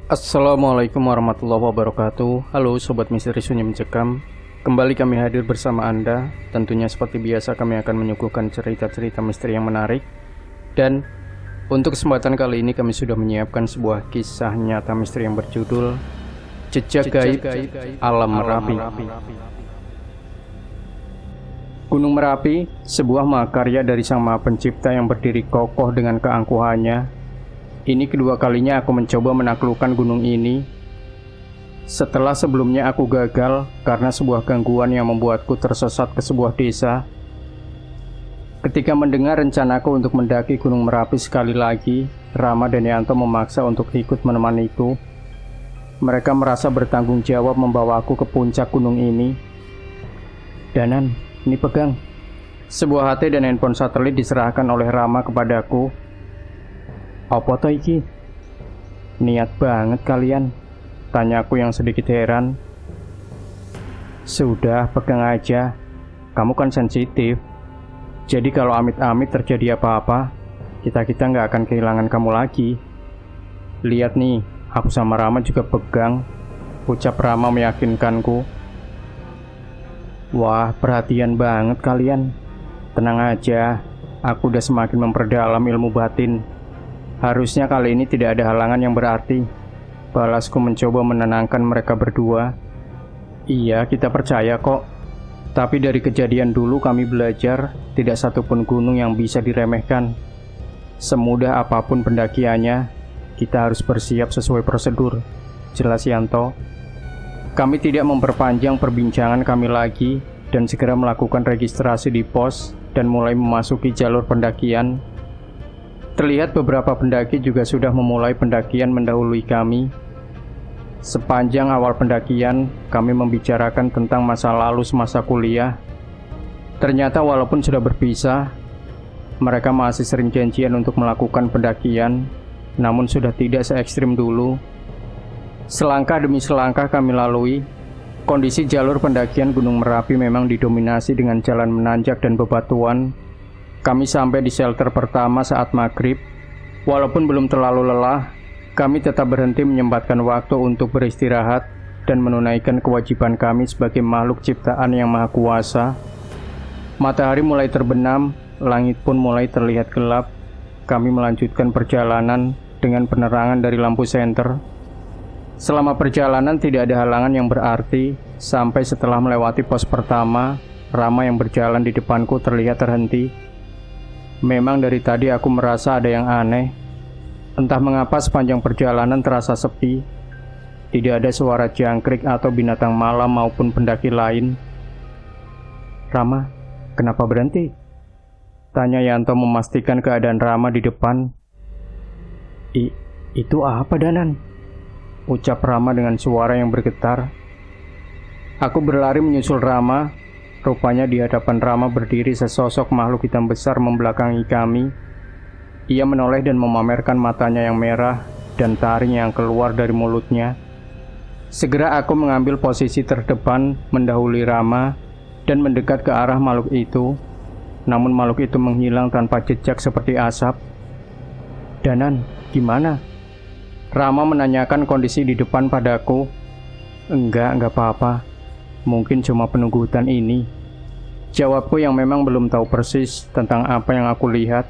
Assalamualaikum warahmatullahi wabarakatuh. Halo Sobat Misteri Sunyi Mencekam. Kembali kami hadir bersama Anda. Tentunya seperti biasa kami akan menyuguhkan cerita-cerita misteri yang menarik. Dan untuk kesempatan kali ini kami sudah menyiapkan sebuah kisah nyata misteri yang berjudul Jejak Gaib Alam Merapi. Gunung Merapi, sebuah mahakarya dari Sang Maha Pencipta yang berdiri kokoh dengan keangkuhannya. Ini kedua kalinya aku mencoba menaklukkan gunung ini. Setelah sebelumnya aku gagal karena sebuah gangguan yang membuatku tersesat ke sebuah desa. Ketika mendengar rencanaku untuk mendaki Gunung Merapi sekali lagi, Rama dan Yanto memaksa untuk ikut menemaniku. Mereka merasa bertanggung jawab membawaku ke puncak gunung ini. Danan, ini pegang. Sebuah HP dan handphone satelit diserahkan oleh Rama kepadaku. Apa toh iki? Niat banget kalian, tanyaku yang sedikit heran. Sudah, pegang aja. Kamu kan sensitif. Jadi kalau amit-amit terjadi apa-apa, kita nggak akan kehilangan kamu lagi. Lihat nih, aku sama Rama juga pegang, ucap Rama meyakinkanku. Wah, perhatian banget kalian. Tenang aja, aku udah semakin memperdalam ilmu batin. Harusnya kali ini tidak ada halangan yang berarti. Balasku mencoba menenangkan mereka berdua. Iya, kita percaya kok. Tapi dari kejadian dulu kami belajar, tidak satupun gunung yang bisa diremehkan. Semudah apapun pendakiannya, kita harus bersiap sesuai prosedur. Jelas Yanto. Kami tidak memperpanjang perbincangan kami lagi dan segera melakukan registrasi di pos dan mulai memasuki jalur pendakian. Terlihat beberapa pendaki juga sudah memulai pendakian mendahului kami. Sepanjang awal pendakian, kami membicarakan tentang masa lalu semasa kuliah. Ternyata walaupun sudah berpisah, mereka masih sering janjian untuk melakukan pendakian, namun sudah tidak se-ekstrim dulu. Selangkah demi selangkah kami lalui. Kondisi jalur pendakian Gunung Merapi memang didominasi dengan jalan menanjak dan bebatuan. Kami sampai di shelter pertama saat maghrib. Walaupun belum terlalu lelah, kami tetap berhenti menyempatkan waktu untuk beristirahat dan menunaikan kewajiban kami sebagai makhluk ciptaan yang maha kuasa. Matahari mulai terbenam, langit pun mulai terlihat gelap. Kami melanjutkan perjalanan dengan penerangan dari lampu senter. Selama perjalanan tidak ada halangan yang berarti. Sampai setelah melewati pos pertama, Rama yang berjalan di depanku terlihat terhenti. Memang dari tadi aku merasa ada yang aneh. Entah mengapa sepanjang perjalanan terasa sepi. Tidak ada suara jangkrik atau binatang malam maupun pendaki lain. Rama, kenapa berhenti? Tanya Yanto memastikan keadaan Rama di depan. Itu apa Danan? Ucap Rama dengan suara yang bergetar. Aku berlari menyusul Rama. Rupanya di hadapan Rama berdiri sesosok makhluk hitam besar membelakangi kami. Ia menoleh dan memamerkan matanya yang merah dan taring yang keluar dari mulutnya. Segera aku mengambil posisi terdepan mendahului Rama dan mendekat ke arah makhluk itu. Namun makhluk itu menghilang tanpa jejak seperti asap. Danan, gimana? Rama menanyakan kondisi di depan padaku. Enggak apa-apa. Mungkin cuma penunggu hutan ini. Jawabku yang memang belum tahu persis tentang apa yang aku lihat.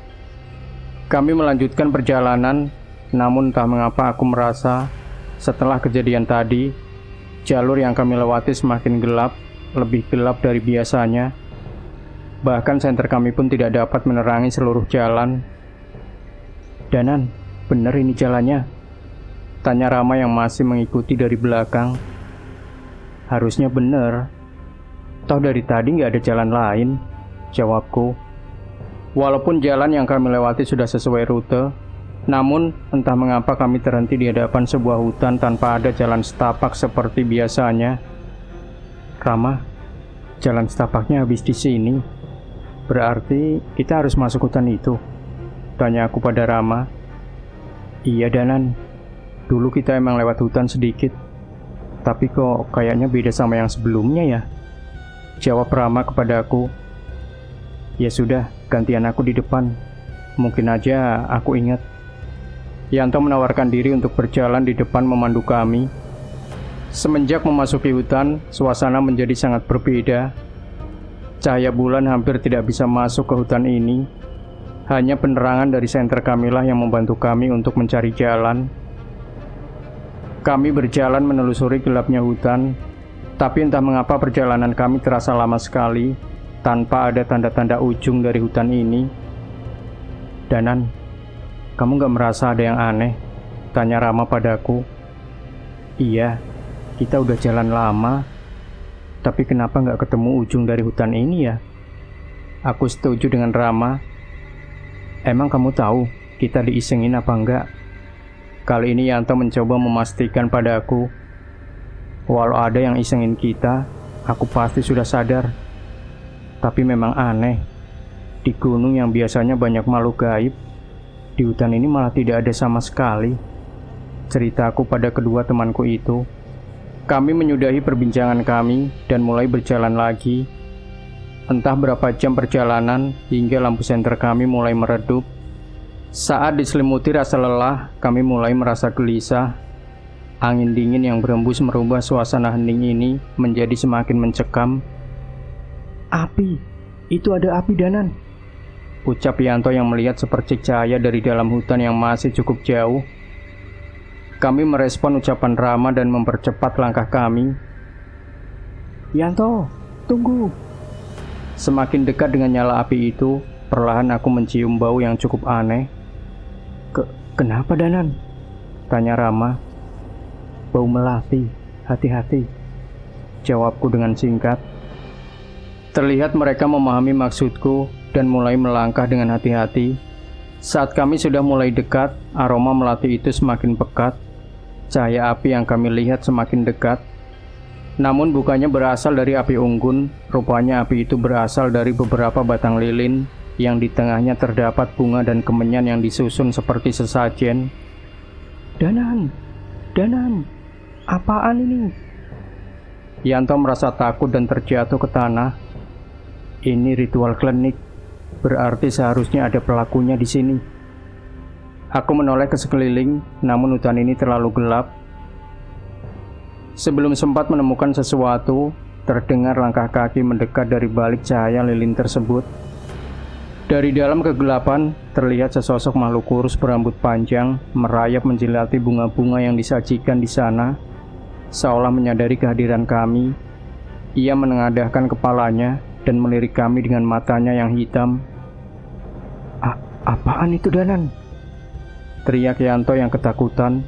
Kami melanjutkan perjalanan, namun entah mengapa aku merasa setelah kejadian tadi, jalur yang kami lewati semakin gelap, lebih gelap dari biasanya. Bahkan senter kami pun tidak dapat menerangi seluruh jalan. Danan, benar ini jalannya? Tanya Rama yang masih mengikuti dari belakang. Harusnya benar. Toh dari tadi nggak ada jalan lain, jawabku. Walaupun jalan yang kami lewati sudah sesuai rute, namun entah mengapa kami terhenti di hadapan sebuah hutan tanpa ada jalan setapak seperti biasanya. Rama, jalan setapaknya habis di sini. Berarti kita harus masuk hutan itu, tanya aku pada Rama. Iya Danan, dulu kita emang lewat hutan sedikit. Tapi kok kayaknya beda sama yang sebelumnya ya? Jawab Rama kepadaku. Ya sudah, gantian aku di depan. Mungkin aja aku ingat. Yanto menawarkan diri untuk berjalan di depan memandu kami. Semenjak memasuki hutan, suasana menjadi sangat berbeda. Cahaya bulan hampir tidak bisa masuk ke hutan ini. Hanya penerangan dari senter kamilah yang membantu kami untuk mencari jalan. Kami berjalan menelusuri gelapnya hutan, tapi entah mengapa perjalanan kami terasa lama sekali, tanpa ada tanda-tanda ujung dari hutan ini. Danan, kamu gak merasa ada yang aneh? Tanya Rama padaku. Iya, kita udah jalan lama, tapi kenapa gak ketemu ujung dari hutan ini ya? Aku setuju dengan Rama. Emang kamu tahu kita diisengin apa enggak? Kali ini Yanto mencoba memastikan padaku. Walau ada yang isengin kita, aku pasti sudah sadar. Tapi memang aneh, di gunung yang biasanya banyak makhluk gaib, di hutan ini malah tidak ada sama sekali. Ceritaku pada kedua temanku itu. Kami menyudahi perbincangan kami dan mulai berjalan lagi. Entah berapa jam perjalanan hingga lampu senter kami mulai meredup. Saat diselimuti rasa lelah, kami mulai merasa gelisah. Angin dingin yang berembus merubah suasana hening ini menjadi semakin mencekam. Api, itu ada api Danan, ucap Yanto yang melihat sepercik cahaya dari dalam hutan yang masih cukup jauh. Kami merespon ucapan Rama dan mempercepat langkah kami. Yanto, tunggu. Semakin dekat dengan nyala api itu, perlahan aku mencium bau yang cukup aneh. Kenapa Danan? Tanya Rama. Bau melati, hati-hati, jawabku dengan singkat. Terlihat mereka memahami maksudku dan mulai melangkah dengan hati-hati. Saat kami sudah mulai dekat, aroma melati itu semakin pekat. Cahaya api yang kami lihat semakin dekat. Namun bukannya berasal dari api unggun, rupanya api itu berasal dari beberapa batang lilin yang di tengahnya terdapat bunga dan kemenyan yang disusun seperti sesajen. Danan, apaan ini? Yanto merasa takut dan terjatuh ke tanah. Ini ritual klinik, berarti seharusnya ada pelakunya di sini. Aku menoleh ke sekeliling, namun hutan ini terlalu gelap. Sebelum sempat menemukan sesuatu, terdengar langkah kaki mendekat dari balik cahaya lilin tersebut. Dari dalam kegelapan, terlihat sesosok makhluk kurus berambut panjang merayap menjilati bunga-bunga yang disajikan di sana. Seolah menyadari kehadiran kami, ia menengadahkan kepalanya dan melirik kami dengan matanya yang hitam. Apaan itu Danan? Teriak Yanto yang ketakutan.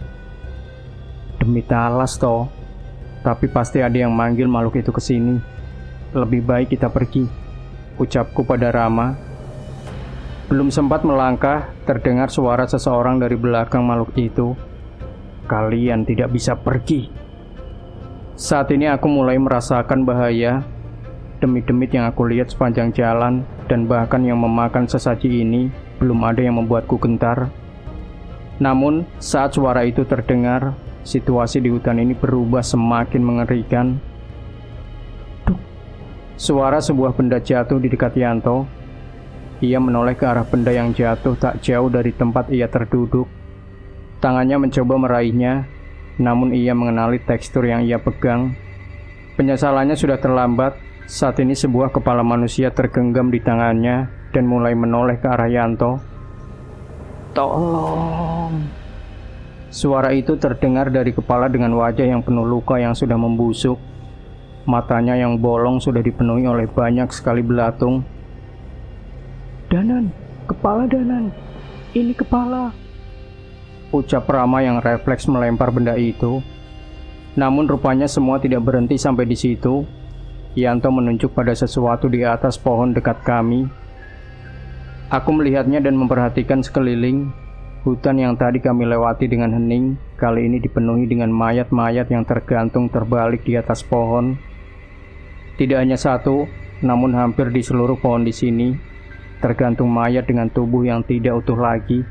Demi talas toh. Tapi pasti ada yang manggil makhluk itu ke sini. Lebih baik kita pergi, ucapku pada Rama. Belum sempat melangkah, terdengar suara seseorang dari belakang makhluk itu. Kalian tidak bisa pergi. Saat ini aku mulai merasakan bahaya. Demit-demit yang aku lihat sepanjang jalan dan bahkan yang memakan sesaji ini belum ada yang membuatku gentar. Namun, saat suara itu terdengar, situasi di hutan ini berubah semakin mengerikan. Duk, suara sebuah benda jatuh di dekat Yanto. Ia menoleh ke arah benda yang jatuh tak jauh dari tempat ia terduduk. Tangannya mencoba meraihnya, namun ia mengenali tekstur yang ia pegang. Penyesalannya sudah terlambat. Saat ini sebuah kepala manusia tergenggam di tangannya dan mulai menoleh ke arah Yanto. Tolong! Suara itu terdengar dari kepala dengan wajah yang penuh luka yang sudah membusuk. Matanya yang bolong sudah dipenuhi oleh banyak sekali belatung. Danan, kepala Danan, ini kepala, ucap Rama yang refleks melempar benda itu. Namun rupanya semua tidak berhenti sampai di situ. Yanto menunjuk pada sesuatu di atas pohon dekat kami. Aku melihatnya dan memperhatikan sekeliling. Hutan yang tadi kami lewati dengan hening, kali ini dipenuhi dengan mayat-mayat yang tergantung terbalik di atas pohon. Tidak hanya satu, namun hampir di seluruh pohon di sini, tergantung mayat dengan tubuh yang tidak utuh lagi.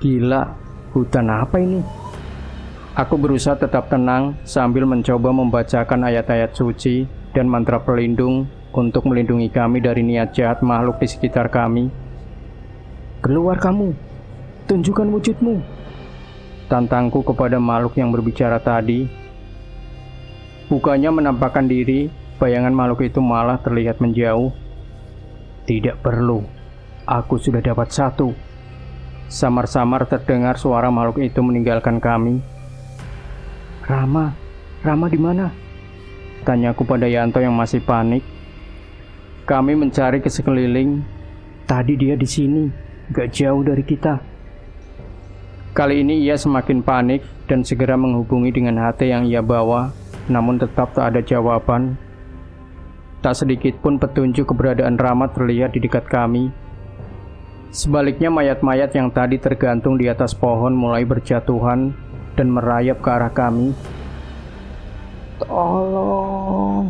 Gila, hutan apa ini? Aku berusaha tetap tenang sambil mencoba membacakan ayat-ayat suci dan mantra pelindung untuk melindungi kami dari niat jahat makhluk di sekitar kami. Keluar kamu, tunjukkan wujudmu. Tantangku kepada makhluk yang berbicara tadi. Bukannya menampakkan diri, bayangan makhluk itu malah terlihat menjauh. Tidak perlu, aku sudah dapat satu. Samar-samar terdengar suara makhluk itu meninggalkan kami. Rama di mana? Tanyaku pada Yanto yang masih panik. Kami mencari ke sekeliling. Tadi dia di sini, gak jauh dari kita. Kali ini ia semakin panik dan segera menghubungi dengan HT yang ia bawa, namun tetap tak ada jawaban. Tak sedikit pun petunjuk keberadaan Rama terlihat di dekat kami. Sebaliknya mayat-mayat yang tadi tergantung di atas pohon mulai berjatuhan dan merayap ke arah kami. Tolong.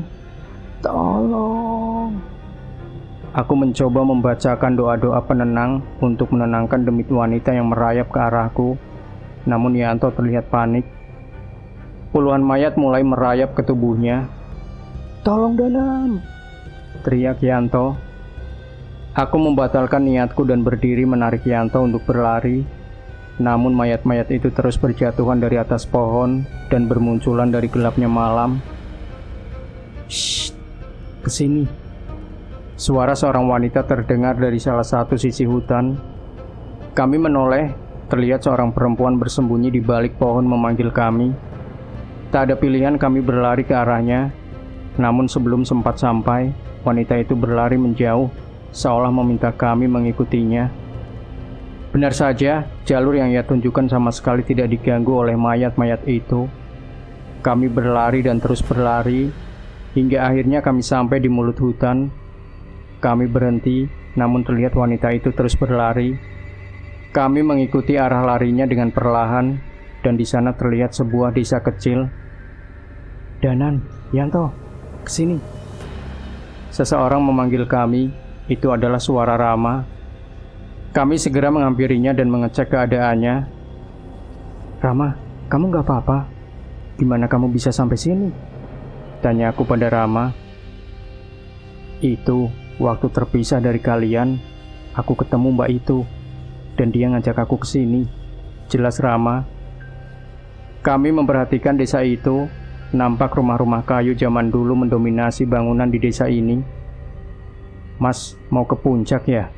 Aku mencoba membacakan doa-doa penenang untuk menenangkan demit wanita yang merayap ke arahku. Namun Yanto terlihat panik. Puluhan mayat mulai merayap ke tubuhnya. Tolong Danam, teriak Yanto. Aku membatalkan niatku dan berdiri menarik Yanto untuk berlari. Namun mayat-mayat itu terus berjatuhan dari atas pohon dan bermunculan dari gelapnya malam. Shh, kesini. Suara seorang wanita terdengar dari salah satu sisi hutan. Kami menoleh, terlihat seorang perempuan bersembunyi di balik pohon memanggil kami. Tak ada pilihan, kami berlari ke arahnya. Namun sebelum sempat sampai, wanita itu berlari menjauh, seolah meminta kami mengikutinya. Benar saja, jalur yang ia tunjukkan sama sekali tidak diganggu oleh mayat-mayat itu. Kami berlari dan terus berlari, hingga akhirnya kami sampai di mulut hutan. Kami berhenti, namun terlihat wanita itu terus berlari. Kami mengikuti arah larinya dengan perlahan, dan di sana terlihat sebuah desa kecil. Danan, Yanto, kesini. Seseorang memanggil kami, itu adalah suara Rama. Kami segera menghampirinya dan mengecek keadaannya. Rama, kamu gak apa-apa? Gimana kamu bisa sampai sini? Tanya aku pada Rama. Itu, waktu terpisah dari kalian, aku ketemu mbak itu, dan dia ngajak aku ke sini. Jelas Rama. Kami memperhatikan desa itu. Nampak rumah-rumah kayu zaman dulu mendominasi bangunan di desa ini. Mas, mau ke puncak ya?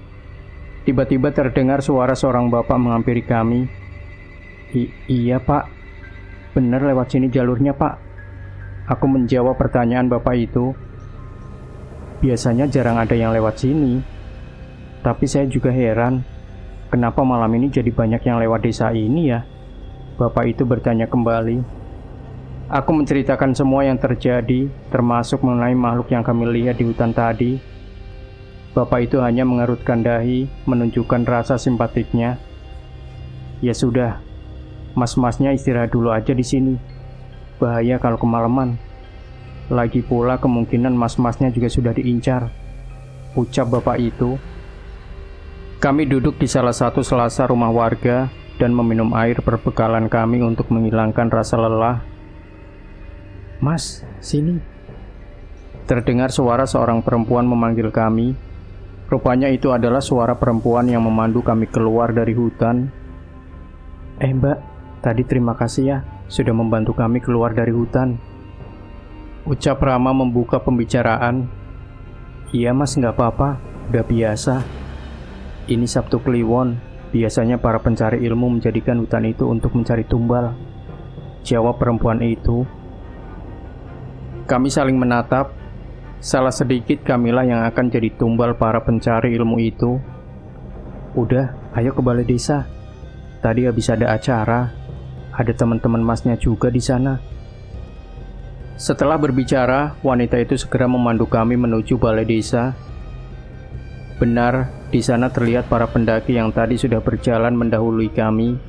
Tiba-tiba terdengar suara seorang bapak menghampiri kami. Iya pak, bener lewat sini jalurnya pak. Aku menjawab pertanyaan bapak itu. Biasanya jarang ada yang lewat sini. Tapi saya juga heran, kenapa malam ini jadi banyak yang lewat desa ini ya? Bapak itu bertanya kembali. Aku menceritakan semua yang terjadi, termasuk mengenai makhluk yang kami lihat di hutan tadi. Bapak itu hanya mengerutkan dahi, menunjukkan rasa simpatiknya. Ya sudah, mas-masnya istirahat dulu aja di sini. Bahaya kalau kemalaman. Lagi pula kemungkinan mas-masnya juga sudah diincar, ucap bapak itu. Kami duduk di salah satu selasar rumah warga dan meminum air perbekalan kami untuk menghilangkan rasa lelah. Mas, sini. Terdengar suara seorang perempuan memanggil kami. Rupanya itu adalah suara perempuan yang memandu kami keluar dari hutan. Mbak, tadi terima kasih ya, sudah membantu kami keluar dari hutan, ucap Rama membuka pembicaraan. Iya mas, gak apa-apa, udah biasa. Ini Sabtu Kliwon, biasanya para pencari ilmu menjadikan hutan itu untuk mencari tumbal, jawab perempuan itu. Kami saling menatap. Salah sedikit kamilah yang akan jadi tumbal para pencari ilmu itu. Udah, ayo ke balai desa. Tadi habis ada acara. Ada teman-teman masnya juga di sana. Setelah berbicara, wanita itu segera memandu kami menuju balai desa. Benar, di sana terlihat para pendaki yang tadi sudah berjalan mendahului kami.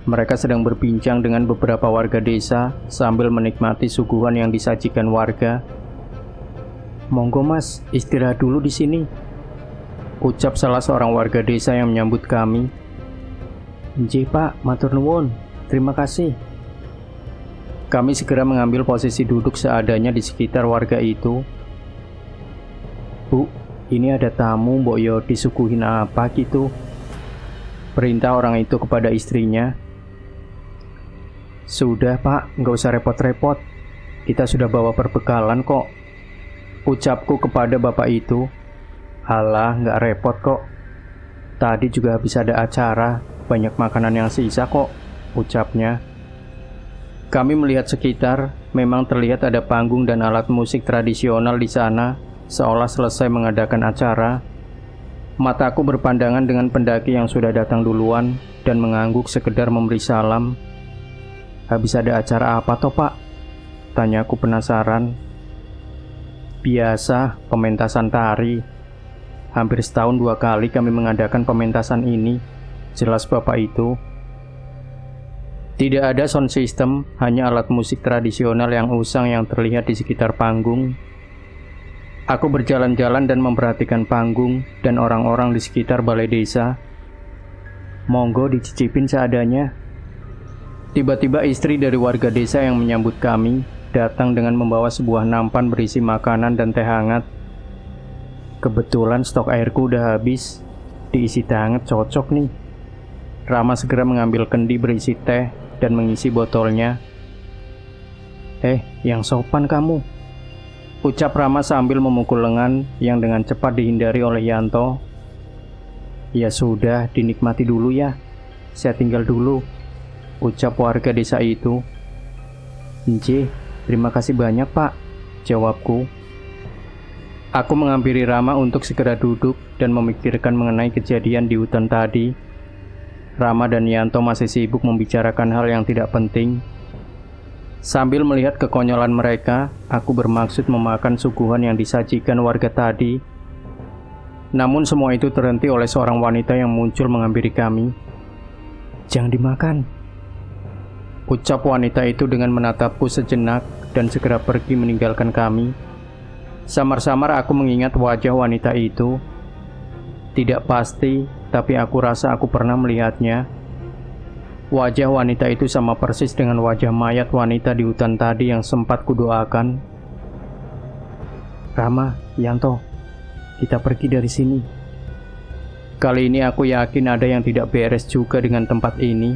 Mereka sedang berbincang dengan beberapa warga desa sambil menikmati suguhan yang disajikan warga. Monggo mas, istirahat dulu di sini, ucap salah seorang warga desa yang menyambut kami. Nggih pak, matur nuwun, terima kasih. Kami segera mengambil posisi duduk seadanya di sekitar warga itu. Bu, ini ada tamu, mbok yo disuguhin apa gitu? perintah orang itu kepada istrinya. Sudah Pak, nggak usah repot-repot. Kita sudah bawa perbekalan kok. Ucapku kepada bapak itu. Alah, nggak repot kok. Tadi juga habis ada acara, banyak makanan yang sisa kok, ucapnya. Kami melihat sekitar, memang terlihat ada panggung dan alat musik tradisional di sana, seolah selesai mengadakan acara. Mataku berpandangan dengan pendaki yang sudah datang duluan dan mengangguk sekedar memberi salam. Habis ada acara apa toh Pak? Tanyaku penasaran. Biasa, pementasan tari. Hampir setahun 2 kali kami mengadakan pementasan ini, jelas bapak itu. Tidak ada sound system, hanya alat musik tradisional yang usang yang terlihat di sekitar panggung. Aku berjalan-jalan dan memperhatikan panggung dan orang-orang di sekitar balai desa. Monggo dicicipin seadanya. Tiba-tiba istri dari warga desa yang menyambut kami datang dengan membawa sebuah nampan berisi makanan dan teh hangat. Kebetulan stok airku udah habis, diisi teh hangat cocok nih. Rama segera mengambil kendi berisi teh dan mengisi botolnya. Yang sopan kamu, ucap Rama sambil memukul lengan yang dengan cepat dihindari oleh Yanto. Ya sudah, dinikmati dulu ya, saya tinggal dulu, ucap warga desa itu. Nje, terima kasih banyak Pak, jawabku. Aku menghampiri Rama untuk segera duduk dan memikirkan mengenai kejadian di hutan tadi. Rama dan Yanto masih sibuk membicarakan hal yang tidak penting. Sambil melihat kekonyolan mereka, aku bermaksud memakan suguhan yang disajikan warga tadi. Namun semua itu terhenti oleh seorang wanita yang muncul menghampiri kami. Jangan dimakan, ucap wanita itu dengan menatapku sejenak dan segera pergi meninggalkan kami. Samar-samar aku mengingat wajah wanita itu. Tidak pasti, tapi aku rasa aku pernah melihatnya. Wajah wanita itu sama persis dengan wajah mayat wanita di hutan tadi yang sempat kudoakan. Rama, Yanto, kita pergi dari sini. Kali ini aku yakin ada yang tidak beres juga dengan tempat ini.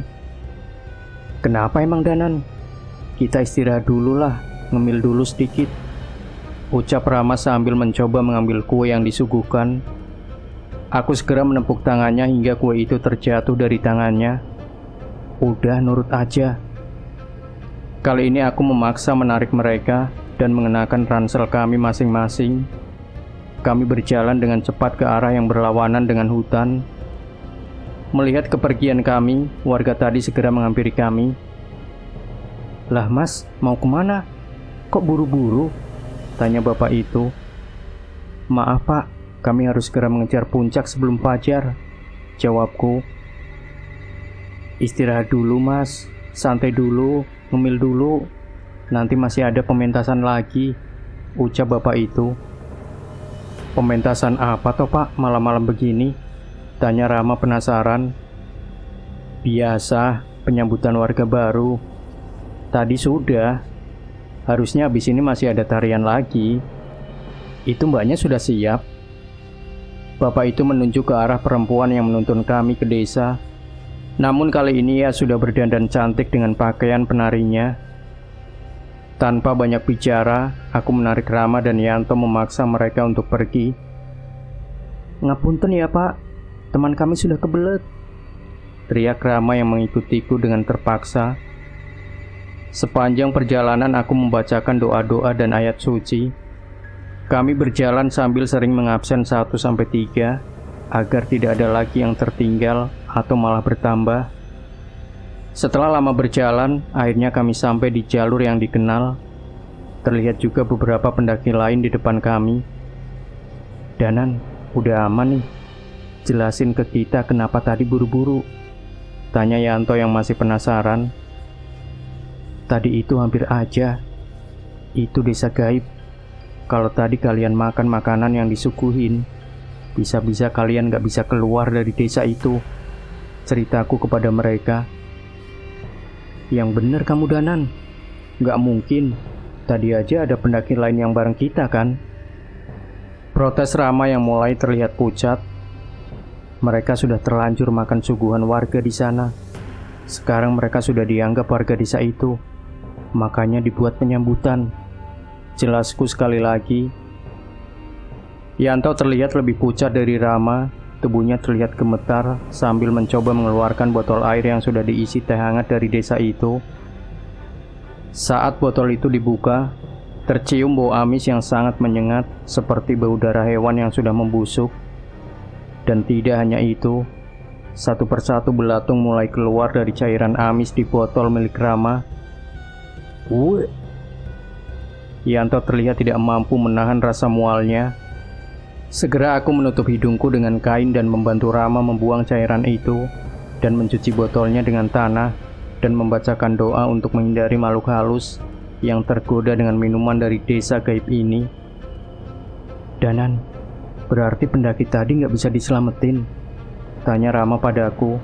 Kenapa emang Danan? Kita istirahat dulu lah, ngemil dulu sedikit, ucap Rama sambil mencoba mengambil kue yang disuguhkan. Aku segera menepuk tangannya hingga kue itu terjatuh dari tangannya. Udah, nurut aja. Kali ini aku memaksa menarik mereka dan mengenakan ransel kami masing-masing. Kami berjalan dengan cepat ke arah yang berlawanan dengan hutan. Melihat kepergian kami, warga tadi segera menghampiri kami. Lah Mas, mau kemana? Kok buru-buru? Tanya bapak itu. Maaf Pak, kami harus segera mengejar puncak sebelum fajar, jawabku. Istirahat dulu Mas, santai dulu, ngemil dulu. Nanti masih ada pementasan lagi, ucap bapak itu. Pementasan apa toh Pak malam-malam begini? Tanya Rama penasaran. Biasa, penyambutan warga baru. Tadi sudah. Harusnya habis ini masih ada tarian lagi. Itu mbaknya sudah siap? Bapak itu menunjuk ke arah perempuan yang menuntun kami ke desa. Namun kali ini ia sudah berdandan cantik dengan pakaian penarinya. Tanpa banyak bicara, aku menarik Rama dan Yanto memaksa mereka untuk pergi. Ngapunten ya Pak, teman kami sudah kebelet, teriak Rama yang mengikutiku dengan terpaksa. Sepanjang perjalanan aku membacakan doa-doa dan ayat suci. Kami berjalan sambil sering mengabsen 1-3 agar tidak ada lagi yang tertinggal atau malah bertambah. Setelah lama berjalan, akhirnya kami sampai di jalur yang dikenal. Terlihat juga beberapa pendaki lain di depan kami. Danan, udah aman nih. Jelasin ke kita kenapa tadi buru-buru, tanya Yanto yang masih penasaran. Tadi itu hampir aja. Itu desa gaib. Kalau tadi kalian makan makanan yang disuguhin, bisa-bisa kalian gak bisa keluar dari desa itu, ceritaku kepada mereka. Yang bener kamu Danan, gak mungkin. Tadi aja ada pendaki lain yang bareng kita kan? Protes Rama yang mulai terlihat pucat. Mereka sudah terlanjur makan suguhan warga di sana. Sekarang mereka sudah dianggap warga desa itu. Makanya dibuat penyambutan. Jelasku sekali lagi. Yanto terlihat lebih pucat dari Rama. Tubuhnya terlihat gemetar sambil mencoba mengeluarkan botol air yang sudah diisi teh hangat dari desa itu. Saat botol itu dibuka, tercium bau amis yang sangat menyengat seperti bau darah hewan yang sudah membusuk. Dan tidak hanya itu, satu persatu belatung mulai keluar dari cairan amis di botol milik Rama. Yanto terlihat tidak mampu menahan rasa mualnya. Segera aku menutup hidungku dengan kain dan membantu Rama membuang cairan itu dan mencuci botolnya dengan tanah dan membacakan doa untuk menghindari makhluk halus yang tergoda dengan minuman dari desa gaib ini. Danan, berarti pendaki tadi nggak bisa diselamatin? Tanya Rama padaku.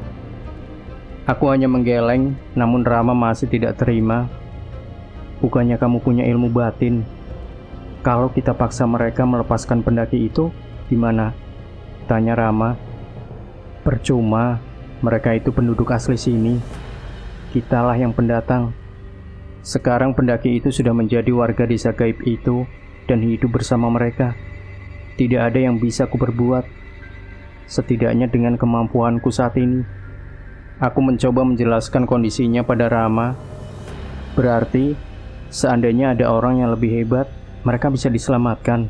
Aku hanya menggeleng, namun Rama masih tidak terima. Bukannya kamu punya ilmu batin? Kalau kita paksa mereka melepaskan pendaki itu, gimana? Tanya Rama. Percuma, mereka itu penduduk asli sini. Kitalah yang pendatang. Sekarang pendaki itu sudah menjadi warga desa gaib itu dan hidup bersama mereka. Tidak ada yang bisa kuperbuat. Setidaknya dengan kemampuanku saat ini. Aku mencoba menjelaskan kondisinya pada Rama. Berarti, seandainya ada orang yang lebih hebat, mereka bisa diselamatkan.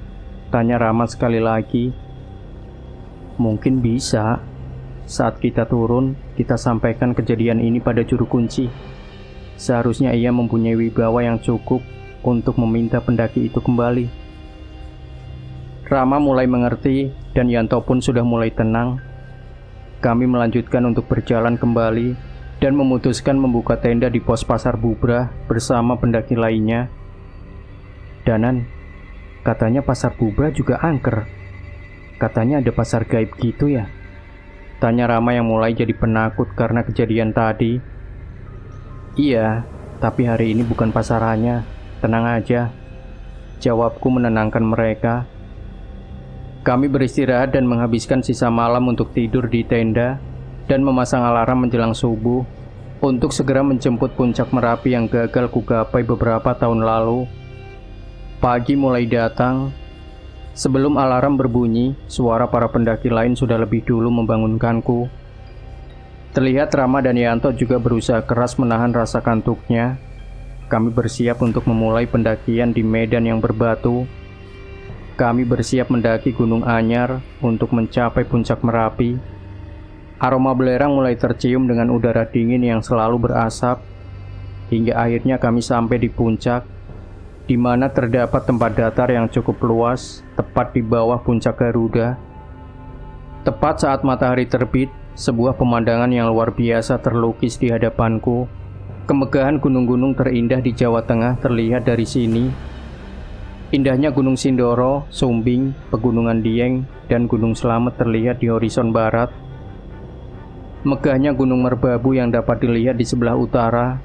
Tanya Rama sekali lagi. Mungkin bisa. Saat kita turun, kita sampaikan kejadian ini pada juru kunci. Seharusnya ia mempunyai wibawa yang cukup untuk meminta pendaki itu kembali. Rama mulai mengerti dan Yanto pun sudah mulai tenang. Kami melanjutkan untuk berjalan kembali dan memutuskan membuka tenda di pos pasar Bubrah bersama pendaki lainnya. Danan, katanya pasar Bubrah juga angker. Katanya ada pasar gaib gitu ya? Tanya Rama yang mulai jadi penakut karena kejadian tadi. Iya, tapi hari ini bukan pasarannya. Tenang aja. Jawabku menenangkan mereka. Kami beristirahat dan menghabiskan sisa malam untuk tidur di tenda dan memasang alarm menjelang subuh untuk segera menjemput puncak Merapi yang gagal kugapai beberapa tahun lalu. Pagi mulai datang. Sebelum alarm berbunyi, suara para pendaki lain sudah lebih dulu membangunkanku. Terlihat Rama dan Yanto juga berusaha keras menahan rasa kantuknya. Kami bersiap untuk memulai pendakian di medan yang berbatu. Kami bersiap mendaki Gunung Anyar untuk mencapai puncak Merapi. Aroma belerang mulai tercium dengan udara dingin yang selalu berasap. Hingga akhirnya kami sampai di puncak, di mana terdapat tempat datar yang cukup luas, tepat di bawah puncak Garuda. Tepat saat matahari terbit, sebuah pemandangan yang luar biasa terlukis di hadapanku. Kemegahan gunung-gunung terindah di Jawa Tengah terlihat dari sini. Indahnya Gunung Sindoro, Sumbing, Pegunungan Dieng, dan Gunung Slamet terlihat di horizon barat. Megahnya Gunung Merbabu yang dapat dilihat di sebelah utara,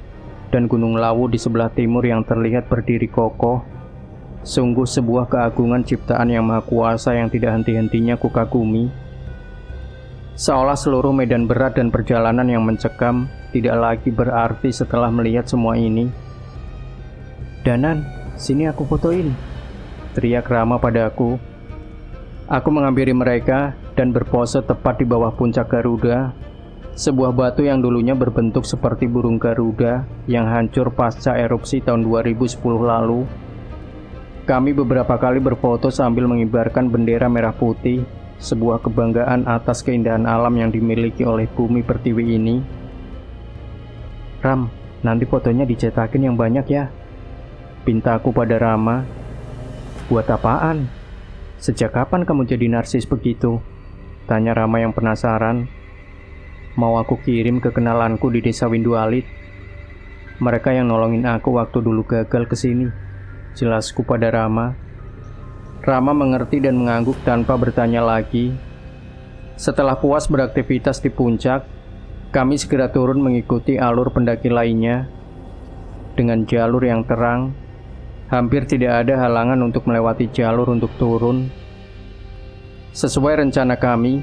dan Gunung Lawu di sebelah timur yang terlihat berdiri kokoh. Sungguh sebuah keagungan ciptaan yang maha kuasa yang tidak henti-hentinya kukagumi. Seolah seluruh medan berat dan perjalanan yang mencekam tidak lagi berarti setelah melihat semua ini. Danan, sini aku fotoin, teriak Rama padaku. Aku menghampiri mereka dan berpose tepat di bawah puncak Garuda, sebuah batu yang dulunya berbentuk seperti burung Garuda yang hancur pasca erupsi tahun 2010 lalu. Kami beberapa kali berfoto sambil mengibarkan bendera merah putih, sebuah kebanggaan atas keindahan alam yang dimiliki oleh bumi pertiwi ini. Ram, nanti fotonya dicetakin yang banyak ya, pintaku pada Rama. Buat apaan? Sejak kapan kamu jadi narsis begitu? Tanya Rama yang penasaran. Mau aku kirim ke kenalanku di desa Windualit. Mereka yang nolongin aku waktu dulu gagal kesini, jelasku pada Rama. Rama mengerti dan mengangguk tanpa bertanya lagi. Setelah puas beraktivitas di puncak, kami segera turun mengikuti alur pendaki lainnya. Dengan jalur yang terang, hampir tidak ada halangan untuk melewati jalur untuk turun. Sesuai rencana kami,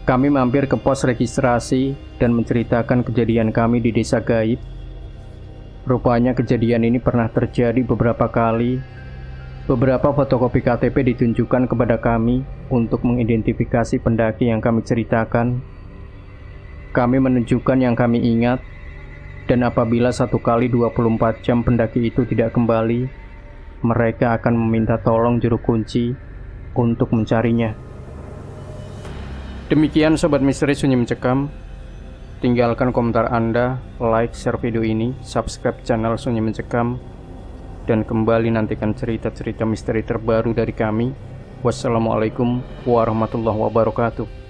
Kami mampir ke pos registrasi dan menceritakan kejadian kami di desa gaib. Rupanya kejadian ini pernah terjadi beberapa kali. Beberapa fotokopi KTP ditunjukkan kepada kami untuk mengidentifikasi pendaki yang kami ceritakan. Kami menunjukkan yang kami ingat, dan apabila 1 kali 24 jam pendaki itu tidak kembali, mereka akan meminta tolong juru kunci untuk mencarinya. Demikian Sobat Misteri Sunyi Mencekam. Tinggalkan komentar Anda, like, share video ini, subscribe channel Sunyi Mencekam, dan kembali nantikan cerita-cerita misteri terbaru dari kami. Wassalamualaikum warahmatullahi wabarakatuh.